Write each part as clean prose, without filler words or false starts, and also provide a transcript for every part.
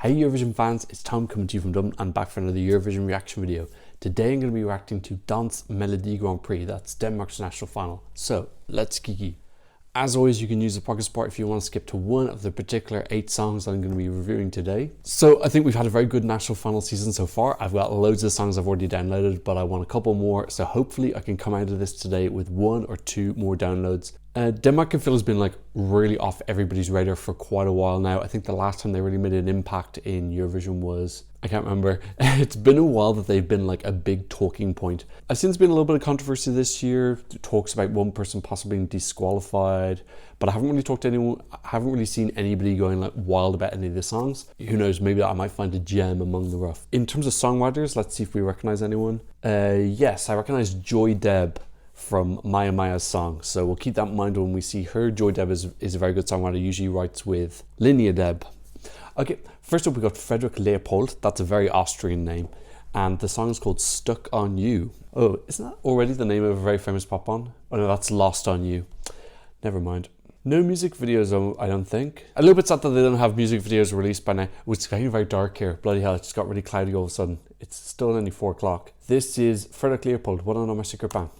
Hey Eurovision fans, it's Tom coming to you from Dublin and back for another Eurovision reaction video. Today I'm going to be reacting to Dansk Melodi Grand Prix, that's Denmark's national final. So, let's kiki. As always, you can use the pocket support if you want to skip to one of the particular 8 songs that I'm going to be reviewing today. So I think we've had a very good national final season so far. I've got loads of songs I've already downloaded, but I want a couple more. So hopefully I can come out of this today with 1 or 2 more downloads. Denmark, I feel, has been like really off everybody's radar for quite a while now. I think the last time they really made an impact in Eurovision was, I can't remember. It's been a while that they've been like a big talking point. I've seen there's been a little bit of controversy this year. Talks about one person possibly being disqualified, but I haven't really talked to anyone. I haven't really seen anybody going like wild about any of the songs. Who knows? Maybe I might find a gem among the rough. In terms of songwriters, let's see if we recognize anyone. Yes, I recognize Joy Deb from Maya's song, so we'll keep that in mind when we see her. Joy Deb is a very good songwriter, usually writes with Linie Deb. Okay, first up we got Frederik Leopold, that's a very Austrian name, and the song is called Stuck on You. Oh, isn't that already the name of a very famous pop band? Oh no, that's Lost on You. Never mind. No music videos, I don't think. A little bit sad that they don't have music videos released by now. It's getting very dark here. Bloody hell, it just got really cloudy all of a sudden. It's still only 4 o'clock. This is Frederik Leopold, One on My Secret Band.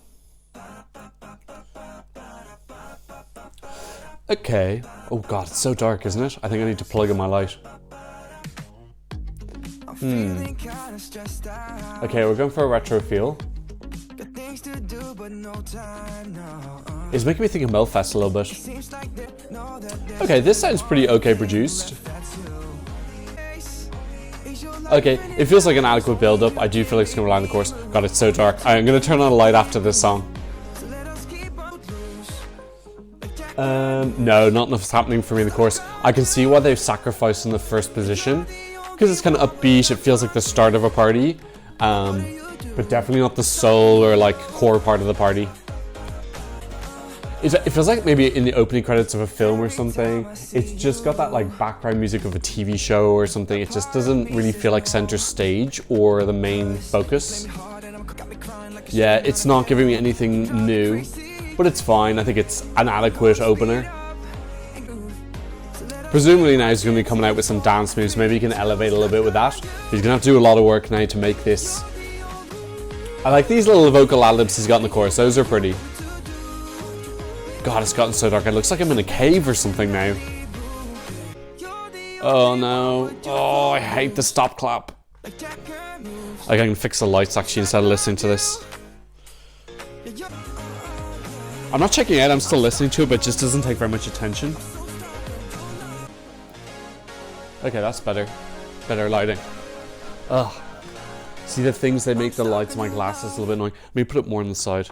Okay. Oh god, it's so dark, isn't it? I think I need to plug in my light. Okay, we're going for a retro feel. It's making me think of Melfest a little bit. Okay, this sounds pretty okay produced. Okay, it feels like an adequate build-up. I do feel like it's going to land the course. God, it's so dark. I'm going to turn on a light after this song. No, not enough is happening for me in the chorus. I can see why they've sacrificed in the first position, because it's kind of upbeat. It feels like the start of a party, but definitely not the soul or like core part of the party. It feels like maybe in the opening credits of a film or something. It's just got that like background music of a TV show or something. It just doesn't really feel like center stage or the main focus. Yeah, it's not giving me anything new. But it's fine, I think it's an adequate opener. Presumably now he's going to be coming out with some dance moves, maybe he can elevate a little bit with that. He's going to have to do a lot of work now to make this. I like these little vocal ad-libs he's got in the chorus, those are pretty. God, it's gotten so dark, it looks like I'm in a cave or something now. Oh no, oh I hate the stop clap. I can fix the lights actually instead of listening to this. I'm not checking out, I'm still listening to it, but it just doesn't take very much attention. Okay, that's better. Better lighting. Ugh. See the things they make the lights on my glasses a little bit annoying. Let me put it more on the side.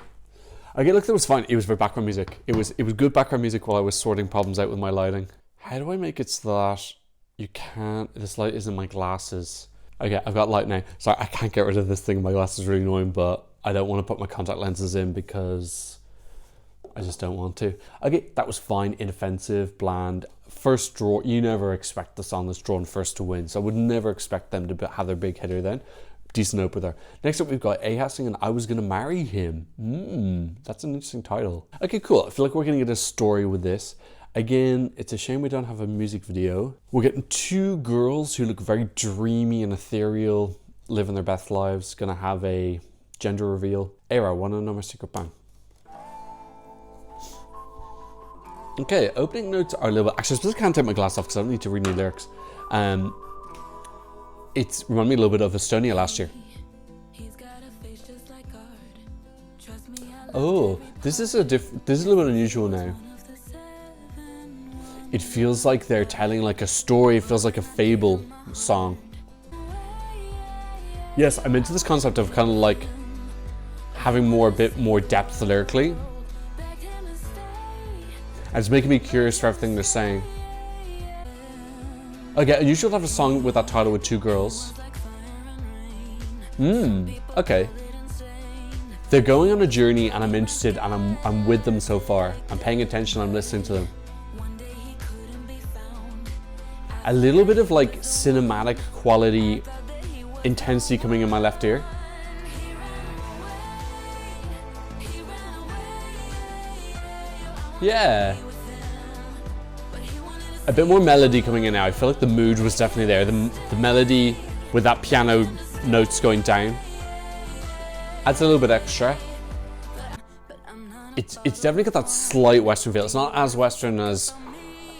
Okay, look, that was fine. It was for background music. It was good background music while I was sorting problems out with my lighting. How do I make it so that you can't... This light is in my glasses. Okay, I've got light now. Sorry, I can't get rid of this thing. My glasses are really annoying, but I don't want to put my contact lenses in because... I just don't want to. Okay, that was fine, inoffensive, bland. First draw, you never expect the song that's drawn first to win, so I would never expect them to have their big hitter then. Decent opener. Next up we've got Eyjaa singing I Was Gonna Marry Him. That's an interesting title. Okay, cool. I feel like we're gonna get a story with this. Again, it's a shame we don't have a music video. We're getting 2 girls who look very dreamy and ethereal, living their best lives, gonna have a gender reveal. Eyjaa, One on My Secret Band. Okay, opening notes are a little bit... Actually, I suppose I can't take my glass off because I don't need to read any lyrics. It's reminded me a little bit of Estonia last year. Oh, this is a little bit unusual now. It feels like they're telling like a story. It feels like a fable song. Yes, I'm into this concept of kind of like having a bit more depth lyrically. And it's making me curious for everything they're saying. Okay, unusual to have a song with that title with 2 girls. Okay. They're going on a journey and I'm interested and I'm with them so far. I'm paying attention, I'm listening to them. A little bit of like cinematic quality intensity coming in my left ear. Yeah. A bit more melody coming in now. I feel like the mood was definitely there. The melody with that piano notes going down adds a little bit extra. It's definitely got that slight Western feel. It's not as Western as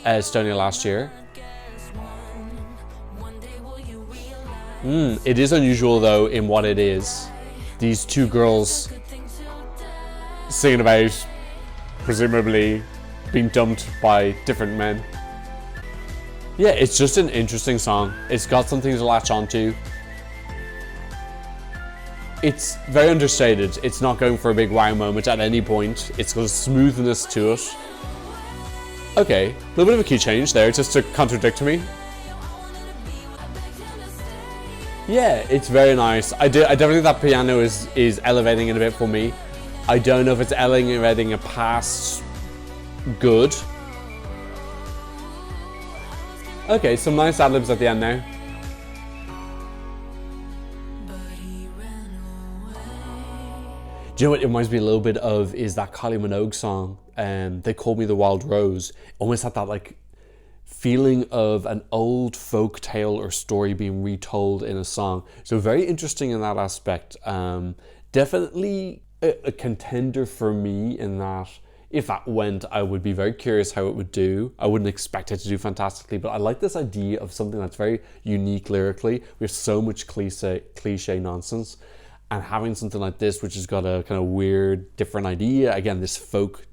Estonia last year. It is unusual though in what it is. These two girls singing about presumably being dumped by different men. Yeah, it's just an interesting song. It's got something to latch onto. It's very understated. It's not going for a big wow moment at any point. It's got a smoothness to it. Okay, a little bit of a key change there just to contradict me. Yeah, it's very nice. I definitely think that piano is elevating it a bit for me. I don't know if it's elevating it past good. Okay, some nice ad-libs at the end now. Do you know what it reminds me a little bit of is that Kylie Minogue song, They Called Me the Wild Rose. Almost had that like feeling of an old folk tale or story being retold in a song. So very interesting in that aspect. Definitely a contender for me in that if that went, I would be very curious how it would do. I wouldn't expect it to do fantastically, but I like this idea of something that's very unique lyrically. We have so much cliche nonsense, and having something like this, which has got a kind of weird, different idea. Again, this folk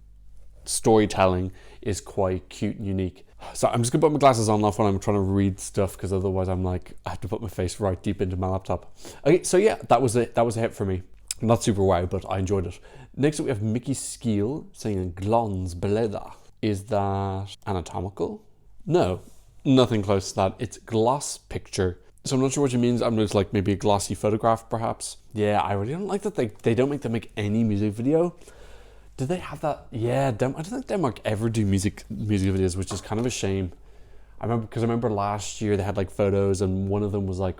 storytelling is quite cute and unique. So I'm just gonna put my glasses on off when I'm trying to read stuff, because otherwise I'm like, I have to put my face right deep into my laptop. Okay, so yeah, that was a hit for me. Not super wow, but I enjoyed it. Next up we have Micky Skeel singing Glansbillede. Is that anatomical? No, nothing close to that. It's gloss picture. So I'm not sure what it means. I'm just like maybe a glossy photograph perhaps. Yeah, I really don't like that they don't make them make any music video. Do they have that? Yeah, I don't think Denmark ever do music videos, which is kind of a shame. I remember last year they had like photos, and one of them was like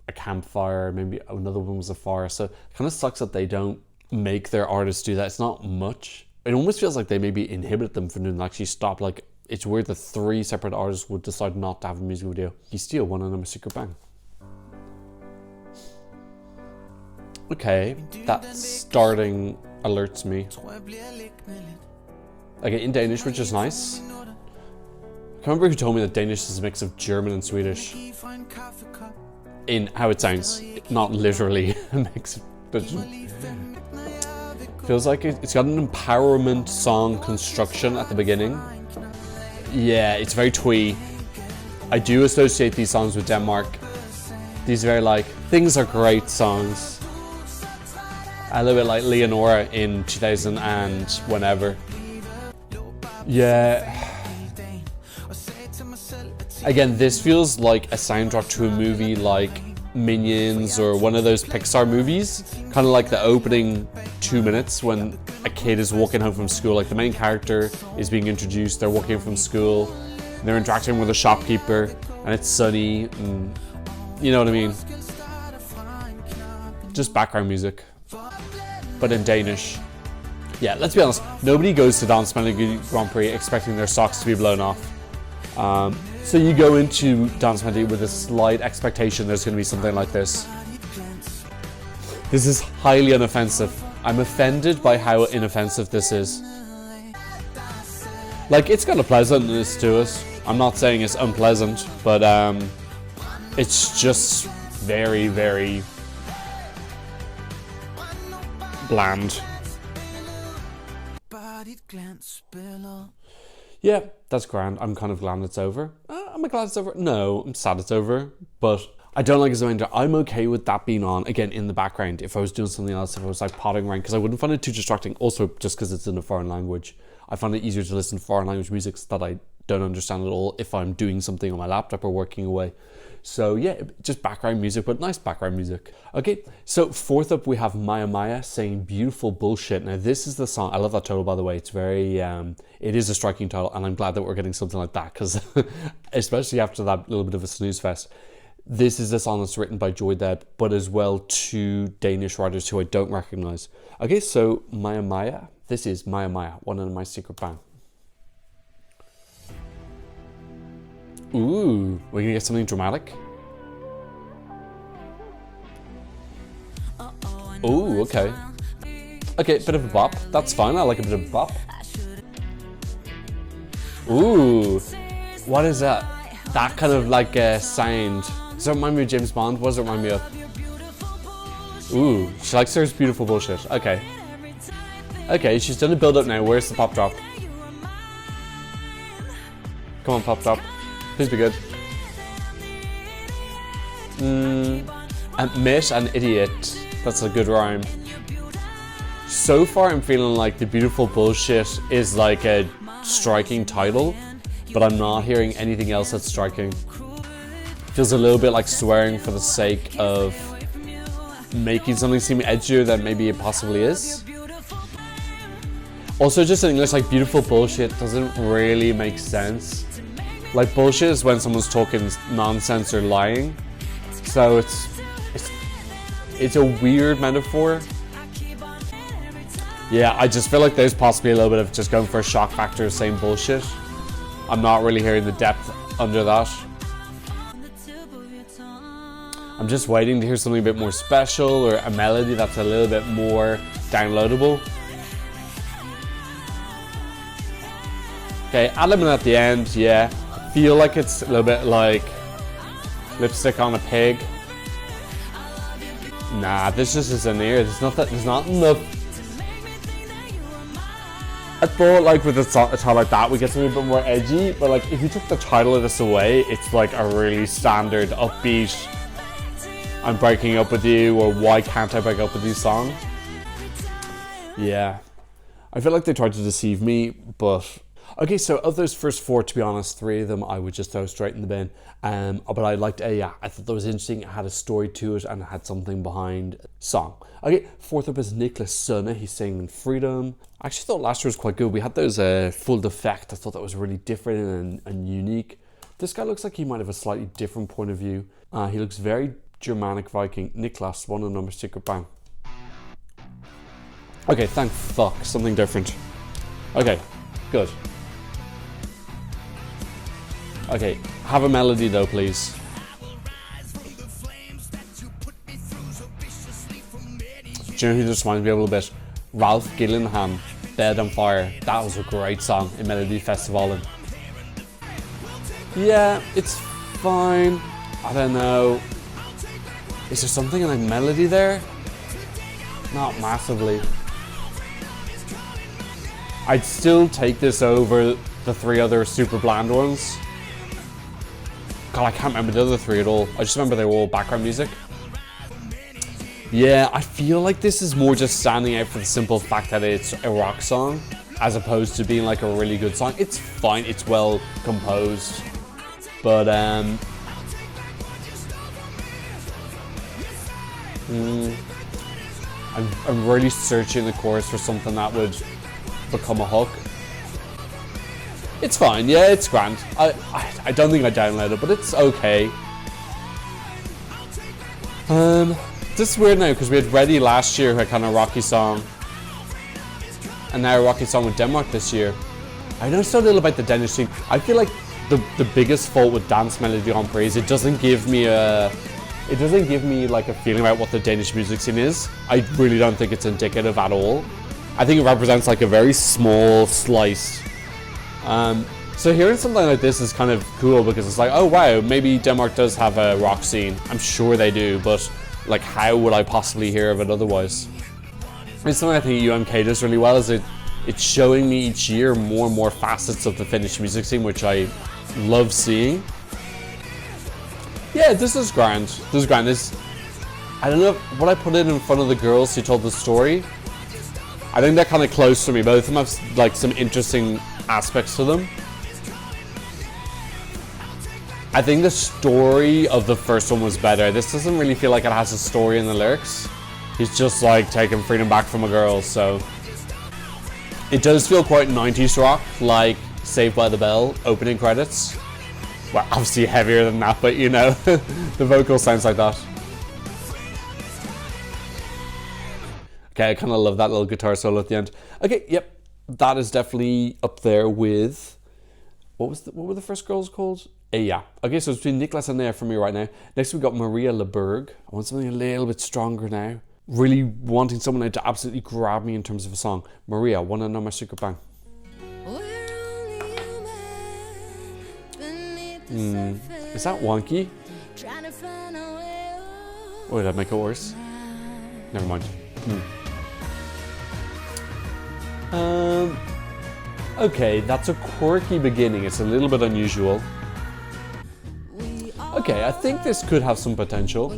a campfire, maybe another one was a forest. So it kind of sucks that they don't make their artists do that. It's not much. It almost feels like they maybe inhibit them from doing actually stop. Like, it's weird that 3 separate artists would decide not to have a music video. You steal one and I'm a secret bang. Okay, that starting alerts me. Okay, in Danish, which is nice. I can't remember who told me that Danish is a mix of German and Swedish. In how it sounds, not literally a mix, but feels like it's got an empowerment song construction at the beginning. Yeah, it's very twee. I do associate these songs with Denmark. These very like, things are great songs. A little bit like Leonora in 2000 and whenever. Yeah. Again, this feels like a soundtrack to a movie like Minions or one of those Pixar movies. Kind of like the opening 2 minutes when a kid is walking home from school. Like the main character is being introduced, they're walking from school, and they're interacting with a shopkeeper, and it's sunny, and you know what I mean? Just background music, but in Danish. Yeah, let's be honest, nobody goes to Dansk Melodi Grand Prix expecting their socks to be blown off. So you go into Dansk Melodi with a slight expectation there's going to be something like this. This is highly unoffensive. I'm offended by how inoffensive this is. Like, it's got a pleasantness to it. I'm not saying it's unpleasant, but it's just very, very bland. Yeah, that's grand. I'm kind of glad it's over. Am I glad it's over? No, I'm sad it's over. But I don't like his reminder. I'm okay with that being on, again, in the background. If I was doing something else, if I was like potting around, because I wouldn't find it too distracting. Also, just because it's in a foreign language. I find it easier to listen to foreign language music that I don't understand at all if I'm doing something on my laptop or working away. So yeah, just background music, but nice background music. Okay, so fourth up we have Maia saying Beautiful Bullshit. Now this is the song, I love that title by the way, it's very, it is a striking title, and I'm glad that we're getting something like that, because especially after that little bit of a snooze fest. This is a song that's written by Joy Deb, but as well 2 Danish writers who I don't recognize. Okay, so Maia, this is Maia, one of my secret band. Ooh, we're gonna get something dramatic. Ooh, okay. Okay, bit of a bop. That's fine. I like a bit of a bop. Ooh, what is that? That kind of like sound. Does that remind me of James Bond? What does it remind me of? Ooh, she likes her beautiful bullshit. Okay. Okay, she's done a build up now. Where's the pop drop? Come on, pop drop. Please be good. Admit an idiot. That's a good rhyme. So far, I'm feeling like the beautiful bullshit is like a striking title, but I'm not hearing anything else that's striking. Feels a little bit like swearing for the sake of making something seem edgier than maybe it possibly is. Also, just in English, like beautiful bullshit doesn't really make sense. Like bullshit is when someone's talking nonsense or lying. So it's a weird metaphor. Yeah, I just feel like there's possibly a little bit of just going for a shock factor of saying bullshit. I'm not really hearing the depth under that. I'm just waiting to hear something a bit more special or a melody that's a little bit more downloadable. Okay, element at the end, yeah. I feel like it's a little bit like lipstick on a pig. Nah, this just isn't here. There's not enough. I thought like with a title like that we get something a bit more edgy, but like if you took the title of this away, it's like a really standard upbeat I'm breaking up with you or why can't I break up with you song. Yeah, I feel like they tried to deceive me, but okay, so of those first four, to be honest, three of them I would just throw straight in the bin. But I liked Eyjaa. I thought that was interesting. It had a story to it and it had something behind song. Okay, fourth up is Nicklas Sonne. He's singing Freedom. I actually thought last year was quite good. We had those full effect. I thought that was really different and unique. This guy looks like he might have a slightly different point of view. He looks very Germanic Viking. Nicklas, one number secret bang. Okay, thank fuck. Something different. Okay, good. Okay, have a melody though, please. Do you know who just reminds me a little bit? Ralph Gillingham, Bed on Fire. That was a great song in Melody Festival. Yeah, it's fine. I don't know. Is there something in like melody there? Not massively. I'd still take this over the three other super bland ones. God, I can't remember the other three at all. I just remember they were all background music. Yeah, I feel like this is more just standing out for the simple fact that it's a rock song as opposed to being like a really good song. It's fine, it's well composed, but I'm really searching the chorus for something that would become a hook. It's fine, yeah, it's grand. I don't think I downloaded it, but it's okay. This is weird now because we had Ready last year, who had kind of rocky song, and now a rocky song with Denmark this year. I know so little about the Danish scene. I feel like the biggest fault with Dansk Melodi Grand Prix is it doesn't give me like a feeling about what the Danish music scene is. I really don't think it's indicative at all. I think it represents like a very small slice. So hearing something like this is kind of cool because it's like, oh wow, maybe Denmark does have a rock scene. I'm sure they do, but like how would I possibly hear of it otherwise? It's something I think UMK does really well, is it's showing me each year more and more facets of the Finnish music scene, which I love seeing. Yeah, this is grand. This is grand. I don't know what I put it in front of the girls who told the story. I think they're kind of close to me. Both of them have like some interesting aspects to them. I think the story of the first one was better. This doesn't really feel like it has a story in the lyrics. He's just like taking freedom back from a girl, so it does feel quite 90s rock, like Saved by the Bell opening credits. Well, obviously heavier than that, but you know, the vocal sounds like that. Okay, I kind of love that little guitar solo at the end. Okay, yep, that is definitely up there with what were the first girls called? Eyjaa. Okay, so it's between Nicklas and Eyjaa for me right now. Next we got Mariyah LeBerg. I want something a little bit stronger now. Really wanting someone now to absolutely grab me in terms of a song. Mariyah, Wanna Know My Secret Bang. Is that wonky? Oh, did I make it worse? Never mind. Okay, that's a quirky beginning. It's a little bit unusual. Okay, I think this could have some potential.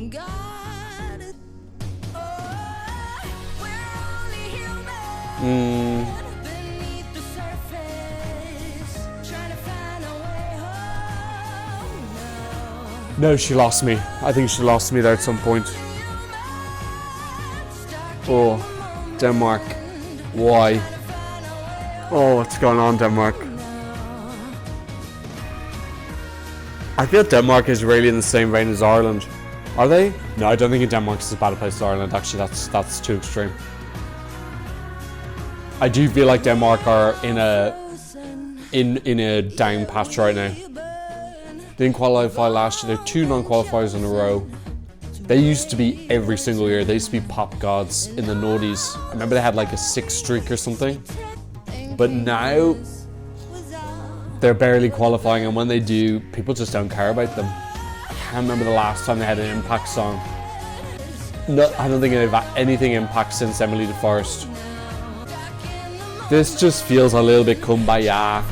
No, she lost me. I think she lost me there at some point. Oh, Denmark. Why? Oh, what's going on, Denmark? I feel Denmark is really in the same vein as Ireland. Are they? No, I don't think Denmark is as bad a place as Ireland. Actually, that's too extreme. I do feel like Denmark are in a down patch right now. They didn't qualify last year. They're 2 non-qualifiers in a row. They used to be every single year. They used to be pop gods in the noughties. I remember they had like a 6 streak or something. But now they're barely qualifying, and when they do, people just don't care about them. I can't remember the last time they had an Impact song. No, I don't think they've had anything Impact since Emily de Forest. This just feels a little bit kumbaya,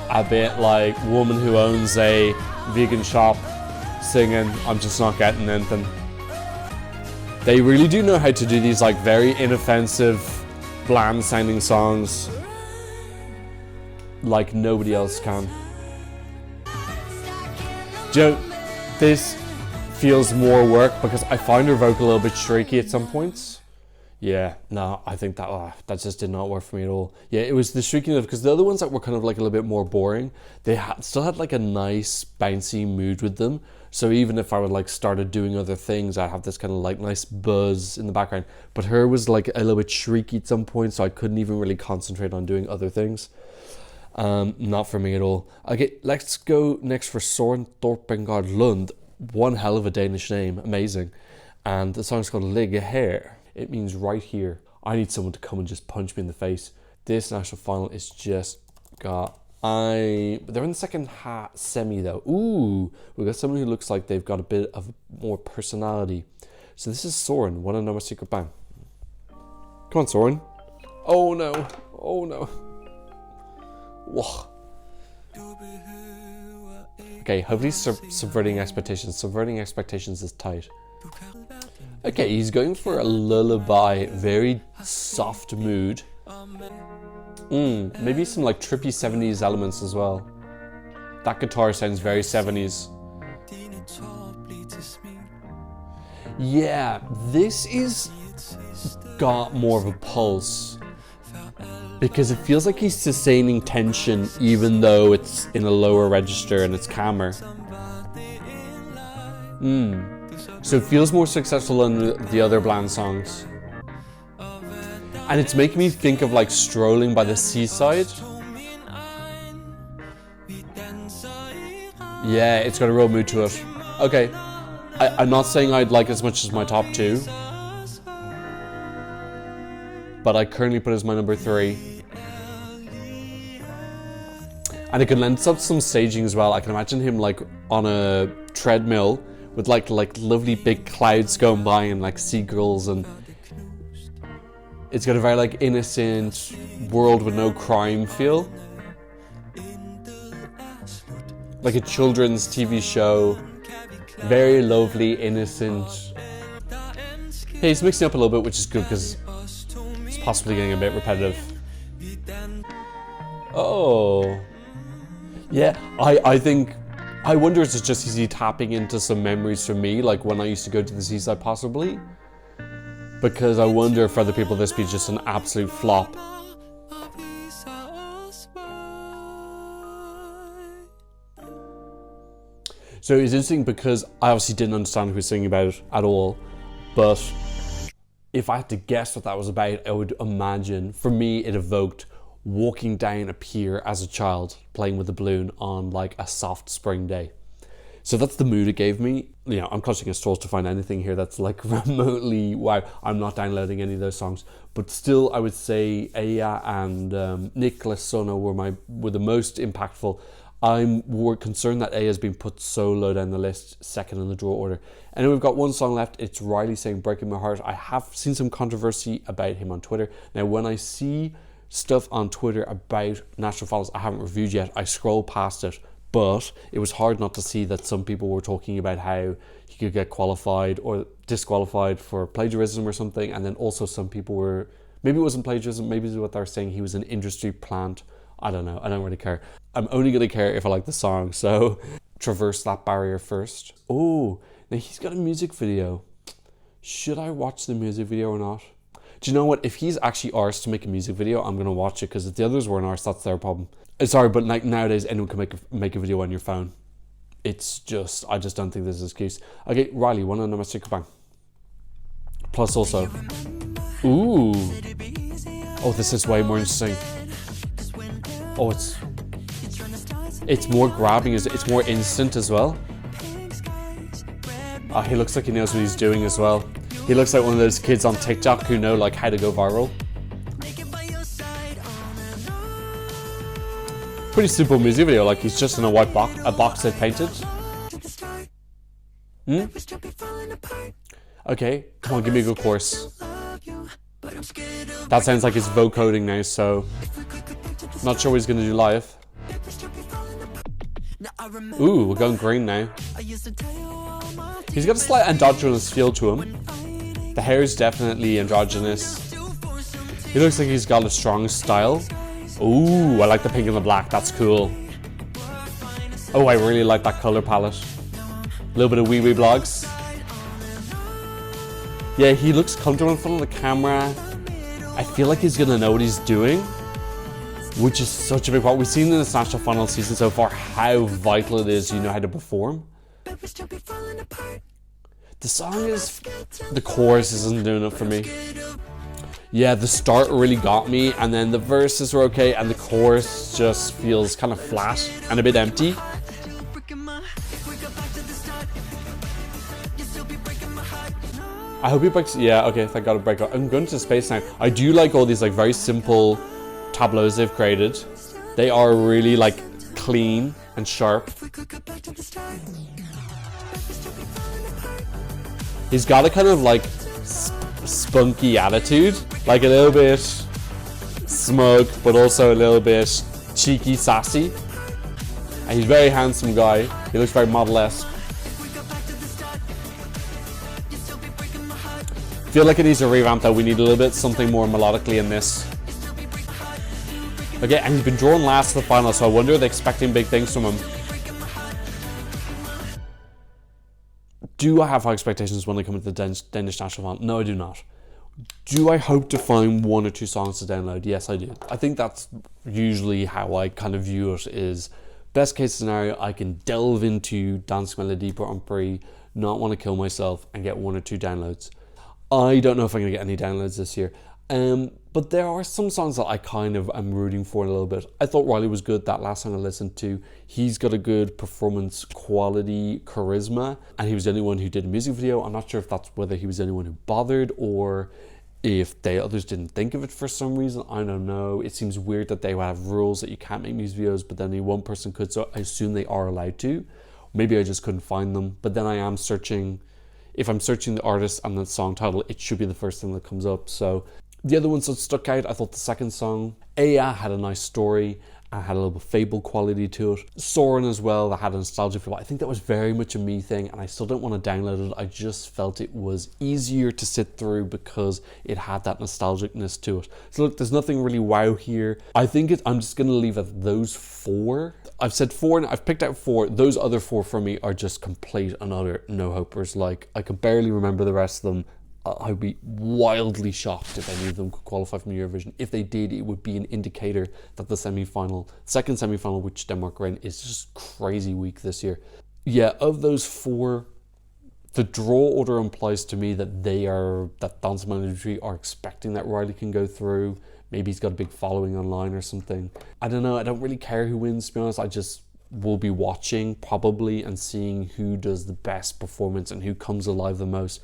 a bit like woman who owns a vegan shop singing, I'm just not getting anything. They really do know how to do these like very inoffensive, bland sounding songs like nobody else can. Joe, this feels more work because I find her vocal a little bit shrieky at some points. Yeah, no, I think that just did not work for me at all. Yeah, it was the shrieking because the other ones that were kind of like a little bit more boring, they still had like a nice bouncy mood with them. So even if I would like started doing other things, I'd have this kind of like nice buzz in the background. But her was like a little bit shrieky at some point, so I couldn't even really concentrate on doing other things. Not for me at all. Okay, let's go next for Søren Torpegaard Lund. One hell of a Danish name, amazing. And the song's called Lige Her. It means right here. I need someone to come and just punch me in the face. This national final is just got... They're in the second semi though. Ooh, we got someone who looks like they've got a bit of more personality. So this is Søren. Wanna know my secret bang? Come on, Søren. Oh no. Oh no. Whoa. Okay, hopefully subverting expectations. Subverting expectations is tight. Okay, he's going for a lullaby, very soft mood. Maybe some like trippy 70s elements as well. That guitar sounds very 70s. Yeah, this is got more of a pulse because it feels like he's sustaining tension even though it's in a lower register and it's calmer. So it feels more successful than the other bland songs. And it's making me think of like strolling by the seaside. Yeah, it's got a real mood to it. Okay, I'm not saying I'd like it as much as my top 2. But I currently put it as my number 3. And it can lend itself to some staging as well. I can imagine him like on a treadmill with like lovely big clouds going by and like seagulls, and it's got a very like innocent world with no crime feel. Like a children's TV show. Very lovely, innocent. Hey, he's mixing up a little bit, which is good because it's possibly getting a bit repetitive. Oh. Yeah, I wonder if it's just is he tapping into some memories from me, like when I used to go to the seaside possibly? Because I wonder if for other people this be just an absolute flop. So it's interesting because I obviously didn't understand who was singing about it at all, but if I had to guess what that was about, I would imagine, for me it evoked walking down a pier as a child, playing with a balloon on like a soft spring day. So that's the mood it gave me. You know, I'm clutching at straws to find anything here that's like remotely, wow, I'm not downloading any of those songs. But still, I would say Eyjaa and Nicklas Sonne were the most impactful. I'm more concerned that Eyjaa's been put so low down the list, second in the draw order. And then we've got one song left. It's Reiley saying Breaking My Heart. I have seen some controversy about him on Twitter. Now, when I see stuff on Twitter about national finals I haven't reviewed yet, I scroll past it. But it was hard not to see that some people were talking about how he could get qualified or disqualified for plagiarism or something. And then also some people were, maybe it wasn't plagiarism, maybe it's what they were saying, he was an industry plant. I don't know, I don't really care. I'm only going to care if I like the song. So traverse that barrier first. Oh, now he's got a music video. Should I watch the music video or not? Do you know what? If he's actually arsed to make a music video, I'm going to watch it, because if the others weren't arsed, that's their problem. Sorry, but like nowadays, anyone can make a video on your phone. It's just, I just don't think there's an excuse. Okay, Reiley, one on number 6 bang. Plus also, ooh. Oh, this is way more interesting. Oh, it's more grabbing, it's more instant as well. Oh, he looks like he knows what he's doing as well. He looks like one of those kids on TikTok who know like how to go viral. Pretty simple music video, like he's just in a white box, a box they painted. Okay, come on, give me a good chorus. That sounds like it's vocoding now, so not sure what he's gonna do live. Ooh, we're going green now. He's got a slight androgynous feel to him. The hair is definitely androgynous. He looks like he's got a strong style. Ooh, I like the pink and the black, that's cool. Oh, I really like that color palette. A little bit of wee blogs. Yeah, he looks comfortable in front of the camera. I feel like he's gonna know what he's doing, which is such a big part. We've seen in this national final season so far how vital it is you know how to perform. The song is, the chorus isn't doing it for me. Yeah, the start really got me, and then the verses were okay, and the chorus just feels kind of flat and a bit empty. I hope he breaks. Yeah, okay, thank God it break up. I'm going to space now. I do like all these like very simple tableaus they've created. They are really like clean and sharp. He's got a kind of like spunky attitude, like a little bit smug, but also a little bit cheeky, sassy. And he's a very handsome guy. He looks very model-esque. Feel like it needs a revamp though. We need a little bit something more melodically in this. Okay, and he's been drawn last to the final, so I wonder if they're expecting big things from him. Do I have high expectations when they come to the Danish national final? No, I do not. Do I hope to find 1 or 2 songs to download? Yes, I do. I think that's usually how I kind of view it, is best case scenario, I can delve into Dansk Melodi Grand Prix, not want to kill myself, and get 1 or 2 downloads. I don't know if I'm going to get any downloads this year. But there are some songs that I kind of am rooting for a little bit. I thought Reiley was good, that last song I listened to. He's got a good performance quality, charisma, and he was the only one who did a music video. I'm not sure if that's whether he was the only one who bothered or if the others didn't think of it for some reason. I don't know. It seems weird that they have rules that you can't make music videos, but then only one person could, so I assume they are allowed to. Maybe I just couldn't find them, but then I am searching. If I'm searching the artist and the song title, it should be the first thing that comes up. So the other ones that stuck out, I thought the second song, Eyjaa, had a nice story and had a little bit of fable quality to it. Søren as well, that had a nostalgia feel. I think that was very much a me thing, and I still don't want to download it. I just felt it was easier to sit through because it had that nostalgicness to it. So look, there's nothing really wow here. I think I'm just going to leave it those 4. I've said 4 and I've picked out 4. Those other 4 for me are just complete and utter no-hopers. Like, I could barely remember the rest of them. I'd be wildly shocked if any of them could qualify from Eurovision. If they did, it would be an indicator that the second semi-final, which Denmark are in, is just crazy weak this year. Yeah, of those 4, the draw order implies to me that Dansk Melodi are expecting that Reiley can go through. Maybe he's got a big following online or something. I don't know. I don't really care who wins, to be honest. we'll be watching probably and seeing who does the best performance and who comes alive the most.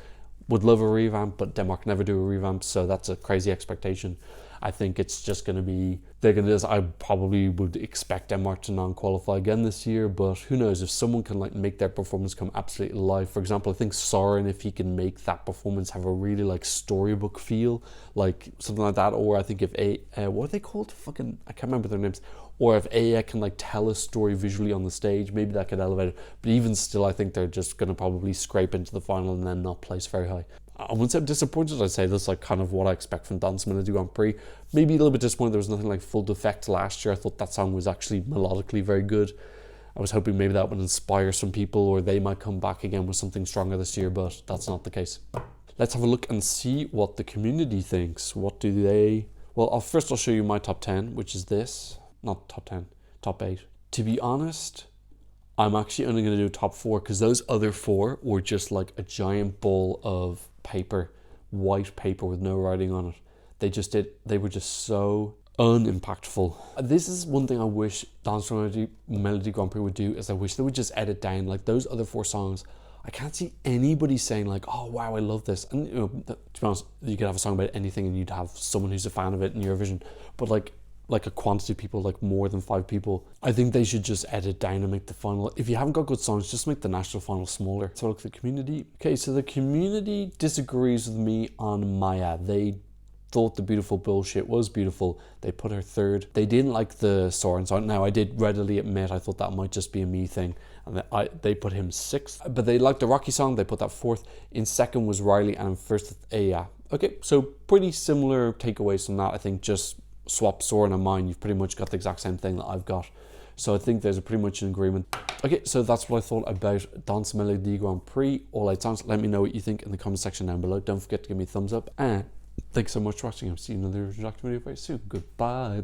Would love a revamp, but Denmark never do a revamp, so that's a crazy expectation. I think it's just going to be, they're going to just, I probably would expect Denmark to non-qualify again this year, but who knows, if someone can like make their performance come absolutely alive. For example, I think Søren, if he can make that performance have a really like storybook feel, like something like that, or I think if what are they called? Fucking, I can't remember their names. Or if Eyjaa can like tell a story visually on the stage, maybe that could elevate it. But even still, I think they're just going to probably scrape into the final and then not place very high. I wouldn't say I'm disappointed, I'd say that's like kind of what I expect from Dansk Melodi Grand Prix. Maybe a little bit disappointed there was nothing like Full Defect last year. I thought that song was actually melodically very good. I was hoping maybe that would inspire some people, or they might come back again with something stronger this year, but that's not the case. Let's have a look and see what the community thinks. What do they... Well, first I'll show you my top 10, which is this. Not top 10, top 8. To be honest, I'm actually only going to do top 4 because those other 4 were just like a giant ball of paper, white paper with no writing on it. They were just so unimpactful. This is one thing I wish Dansk Melodi Grand Prix would do, is I wish they would just edit down like those other 4 songs. I can't see anybody saying like, oh wow, I love this. And you know, to be honest, you could have a song about anything and you'd have someone who's a fan of it in Eurovision, but like a quantity of people, like more than 5 people, I think they should just edit down and make the final. If you haven't got good songs, just make the national final smaller. So look at the community. Okay, so the community disagrees with me on Maia. They thought the Beautiful Bullshit was beautiful. They put her 3rd. They didn't like the Søren song. Now, I did readily admit I thought that might just be a me thing, and they put him 6th. But they liked the Rocky song. They put that 4th. In 2nd was Reiley, and in 1st with Eyjaa. Okay, so pretty similar takeaways from that. I think just swap Søren and mine, you've pretty much got the exact same thing that I've got. So I think there's pretty much an agreement. Okay, so that's what I thought about Dansk Melodi Grand Prix. All 8 songs. Let me know what you think in the comment section down below. Don't forget to give me a thumbs up. And thanks so much for watching. I'll see you in another reaction video very soon. Goodbye.